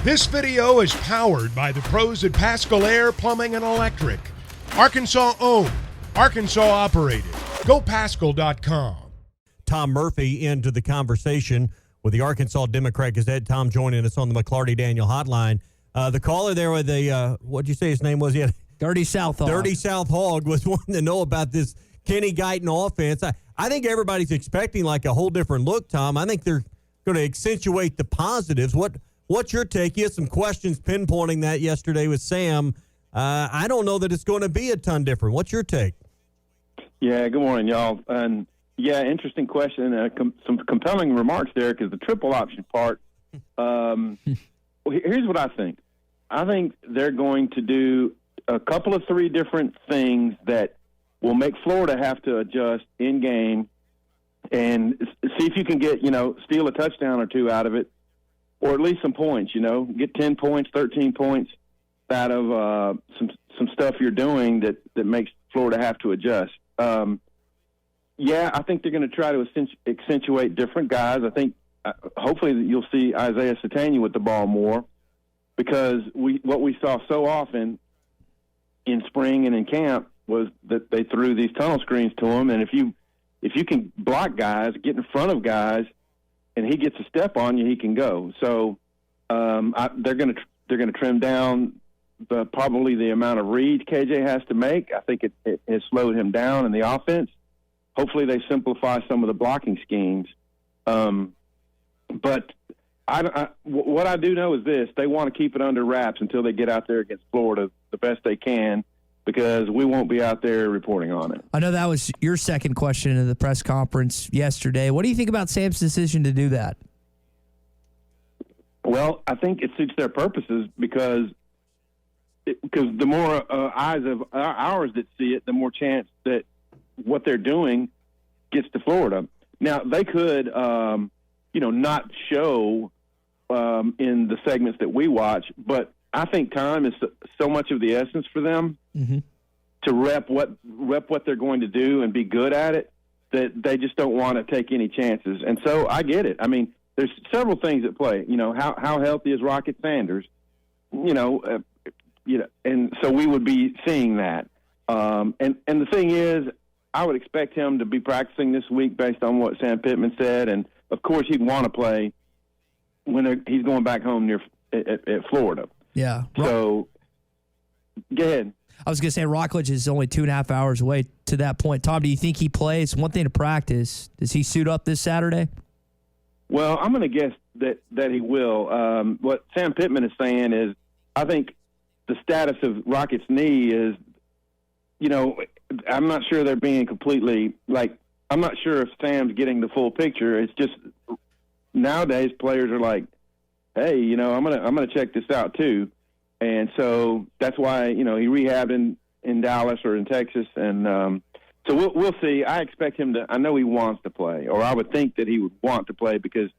This video is powered by the pros at Pascal Air Plumbing and Electric. Arkansas owned, Arkansas operated. GoPascal.com. Tom Murphy into the conversation with the Arkansas Democrat-Gazette. Tom joining us on the McLarty-Daniel hotline. The caller there with the, what'd you say his name was? Dirty South Hog. Dirty South Hog was wanting to know about this Kenny Guiton offense. I think everybody's expecting like a whole different look, Tom. I think they're going to accentuate the positives. What's your take? You had some questions pinpointing that yesterday with Sam. I don't know that it's going to be a ton different. What's your take? Yeah, good morning, y'all. And yeah, interesting question. Some compelling remarks there because the triple option part. Here's what I think. I think they're going to do a couple of three different things that will make Florida have to adjust in game and see if you can get, steal a touchdown or two out of it, or at least some points, get 10 points, 13 points out of some stuff you're doing that makes Florida have to adjust. Yeah, I think they're going to try to accentuate different guys. I think hopefully you'll see Isaiah Satania with the ball more because what we saw so often in spring and in camp was that they threw these tunnel screens to him, and if you can block guys, get in front of guys, and he gets a step on you, he can go. So they're going to trim down probably the amount of reads KJ has to make. I think it has slowed him down in the offense. Hopefully they simplify some of the blocking schemes. But what I do know is this: they want to keep it under wraps until they get out there against Florida the best they can, because we won't be out there reporting on it. I know that was your second question in the press conference yesterday. What do you think about Sam's decision to do that? Well, I think it suits their purposes because the more eyes of ours that see it, the more chance that what they're doing gets to Florida. Now, they could, not show in the segments that we watch, but I think time is so much of the essence for them to rep what they're going to do and be good at it that they just don't want to take any chances. And so I get it. I mean, there's several things at play. How healthy is Rocket Sanders? And so we would be seeing that. And the thing is, I would expect him to be practicing this week based on what Sam Pittman said, and of course he'd want to play when he's going back home at Florida. Yeah. So, go ahead. I was going to say Rockledge is only 2.5 hours away to that point. Tom, do you think he plays? One thing to practice. Does he suit up this Saturday? Well, I'm going to guess that he will. What Sam Pittman is saying is, I think the status of Rocket's knee is, I'm not sure they're being completely I'm not sure if Sam's getting the full picture. It's just nowadays players are like, hey, I'm gonna check this out too, and so that's why he rehabbed in Dallas or in Texas, and so we'll see. I expect him to. I know he wants to play, or I would think that he would want to play because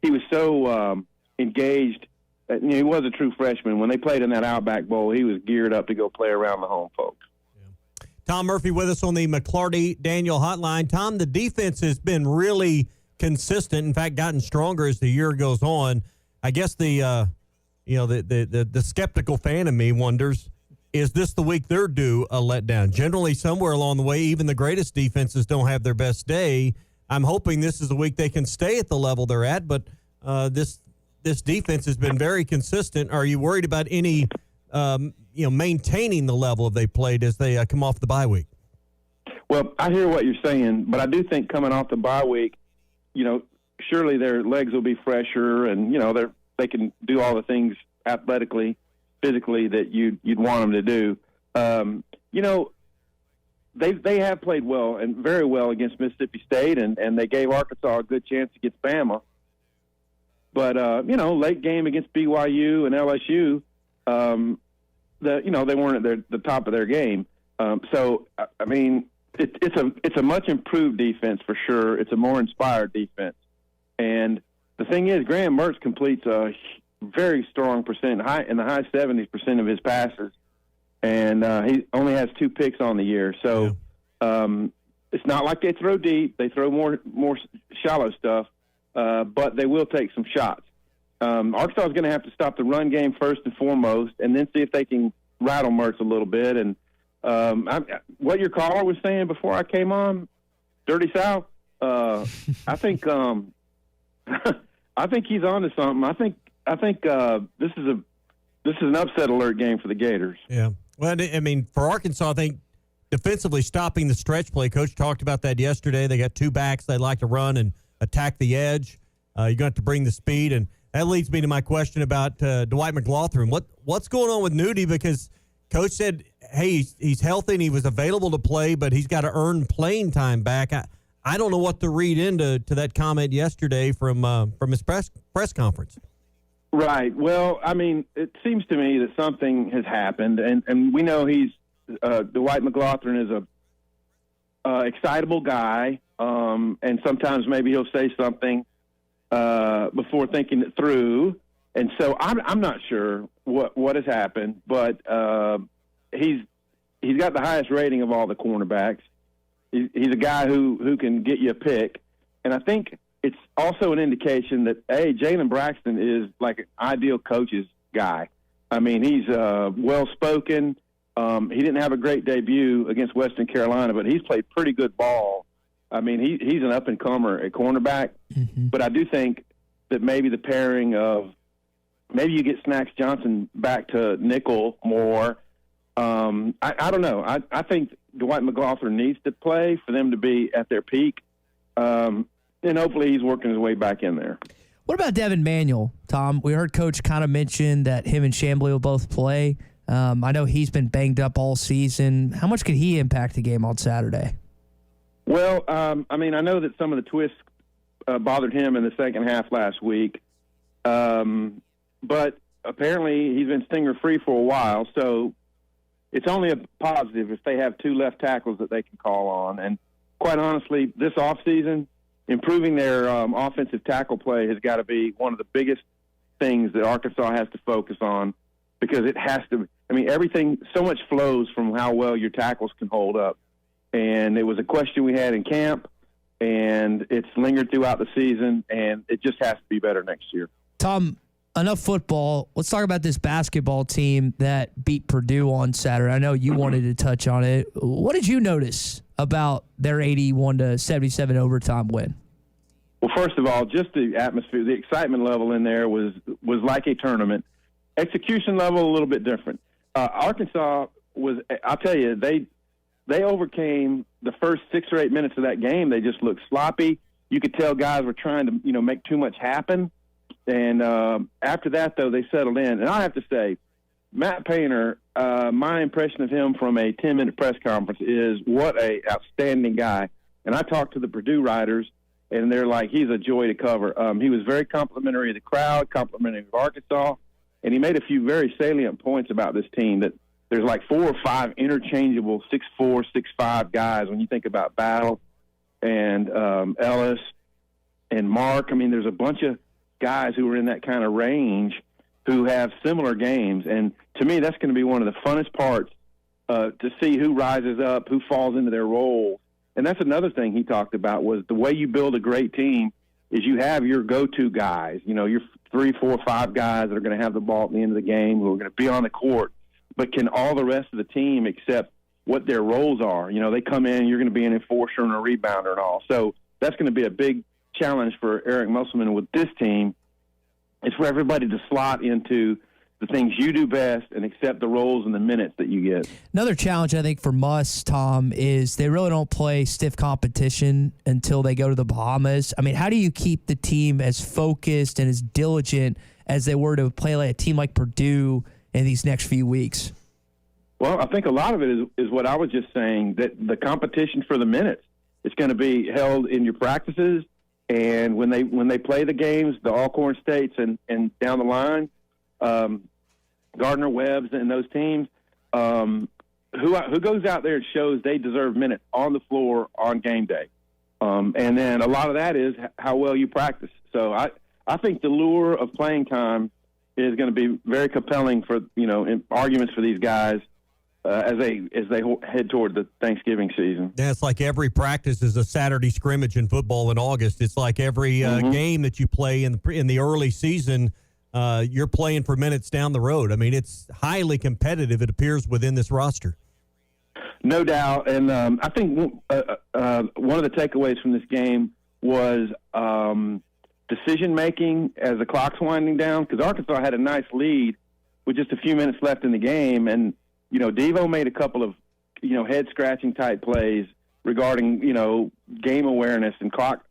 he was so engaged. He was a true freshman. When they played in that Outback Bowl, he was geared up to go play around the home folks. Yeah. Tom Murphy with us on the McLarty-Daniel hotline. Tom, the defense has been really consistent. In fact, gotten stronger as the year goes on. I guess the skeptical fan in me wonders, is this the week they're due a letdown? Generally, somewhere along the way, even the greatest defenses don't have their best day. I'm hoping this is the week they can stay at the level they're at, but this defense has been very consistent. Are you worried about any, maintaining the level they played as they come off the bye week? Well, I hear what you're saying, but I do think coming off the bye week, surely their legs will be fresher, and they can do all the things athletically, physically that you'd want them to do. They have played well and very well against Mississippi State, and they gave Arkansas a good chance against Bama. But late game against BYU and LSU, they weren't at the top of their game. So I mean, it's a much improved defense for sure. It's a more inspired defense. And the thing is, Graham Mertz completes a very strong percent, in the high 70% of his passes, and he only has 2 picks on the year. So it's not like they throw deep; they throw more shallow stuff, but they will take some shots. Arkansas is going to have to stop the run game first and foremost, and then see if they can rattle Mertz a little bit. And what your caller was saying before I came on, Dirty South, I think I think he's on to something. I think this is an upset alert game for the Gators. Yeah. Well, I mean, for Arkansas, I think defensively stopping the stretch play. Coach talked about that yesterday. They got two backs they like to run and attack the edge. You're going to have to bring the speed, and that leads me to my question about Dwight McLaughlin. What's going on with Nudie? Because Coach said, hey, he's healthy and he was available to play, but he's got to earn playing time back. I don't know what to read into that comment yesterday from his press conference. Right. Well, I mean, it seems to me that something has happened, and we know Dwight McLaughlin is a excitable guy, and sometimes maybe he'll say something before thinking it through. And so I'm not sure what has happened, but he's got the highest rating of all the cornerbacks. He's a guy who can get you a pick, and I think it's also an indication that Jalen Braxton is like an ideal coach's guy. I mean, he's well spoken. He didn't have a great debut against Western Carolina, but he's played pretty good ball. I mean, he's an up and comer at cornerback. Mm-hmm. But I do think that maybe the pairing of maybe you get Snacks Johnson back to nickel more. I don't know. I think Dwight McLaughlin needs to play for them to be at their peak. And hopefully he's working his way back in there. What about Devin Manuel, Tom? We heard Coach kind of mention that him and Chambly will both play. I know he's been banged up all season. How much could he impact the game on Saturday? Well, I mean, I know that some of the twists bothered him in the second half last week. But apparently he's been stinger-free for a while, so it's only a positive if they have two left tackles that they can call on. And quite honestly, this offseason, improving their offensive tackle play has got to be one of the biggest things that Arkansas has to focus on, because it has to – I mean, everything – so much flows from how well your tackles can hold up. And it was a question we had in camp, and it's lingered throughout the season, and it just has to be better next year. Tom, enough football. Let's talk about this basketball team that beat Purdue on Saturday. I know you wanted to touch on it. What did you notice about their 81-77 overtime win? Well, first of all, just the atmosphere, the excitement level in there was like a tournament. Execution level, a little bit different. Arkansas was, I'll tell you, they overcame the first 6 or 8 minutes of that game. They just looked sloppy. You could tell guys were trying to, make too much happen. And after that, though, they settled in. And I have to say, Matt Painter, my impression of him from a 10-minute press conference is what a outstanding guy. And I talked to the Purdue writers, and they're like, he's a joy to cover. He was very complimentary of the crowd, complimentary of Arkansas, and he made a few very salient points about this team, that there's like 4 or 5 interchangeable 6'4", 6'5" guys when you think about Battle and Ellis and Mark. I mean, there's a bunch of guys who are in that kind of range who have similar games. And to me, that's going to be one of the funnest parts to see who rises up, who falls into their roles. And that's another thing he talked about, was the way you build a great team is you have your go-to guys, your 3, 4, 5 guys that are going to have the ball at the end of the game, who are going to be on the court. But can all the rest of the team accept what their roles are? They come in, you're going to be an enforcer and a rebounder and all. So that's going to be a big challenge for Eric Musselman with this team. It's for everybody to slot into the things you do best and accept the roles and the minutes that you get. Another challenge, I think, for Muss, Tom, is they really don't play stiff competition until they go to the Bahamas. I mean, how do you keep the team as focused and as diligent as they were to play like a team like Purdue in these next few weeks? Well, I think a lot of it is what I was just saying, that the competition for the minutes, it's going to be held in your practices, and when they play the games, the Alcorn States and down the line, Gardner Webb's and those teams, who goes out there and shows they deserve minutes on the floor on game day. And then a lot of that is how well you practice. So I think the lure of playing time is going to be very compelling for, in arguments for these guys as they head toward the Thanksgiving season. Yeah, it's like every practice is a Saturday scrimmage in football in August. It's like every game that you play in the early season, you're playing for minutes down the road. I mean, it's highly competitive, it appears, within this roster. No doubt. And I think one of the takeaways from this game was decision-making as the clock's winding down, because Arkansas had a nice lead with just a few minutes left in the game. And, Devo made a couple of, head-scratching type plays regarding, game awareness and clock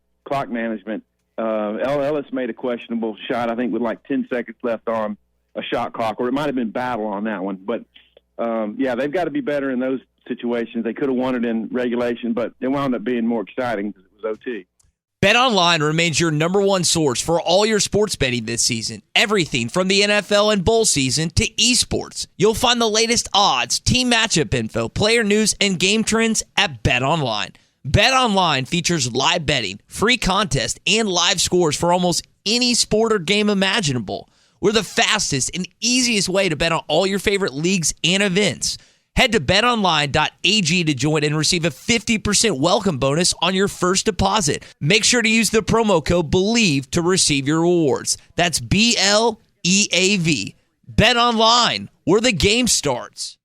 management. Ellis made a questionable shot, I think, with like 10 seconds left on a shot clock, or it might have been Battle on that one. But, they've got to be better in those situations. They could have won it in regulation, but it wound up being more exciting because it was OT. BetOnline remains your number one source for all your sports betting this season. Everything from the NFL and bowl season to esports. You'll find the latest odds, team matchup info, player news, and game trends at BetOnline. BetOnline features live betting, free contests, and live scores for almost any sport or game imaginable. We're the fastest and easiest way to bet on all your favorite leagues and events. Head to betonline.ag to join and receive a 50% welcome bonus on your first deposit. Make sure to use the promo code BELIEVE to receive your rewards. That's BLEAV. BetOnline, where the game starts.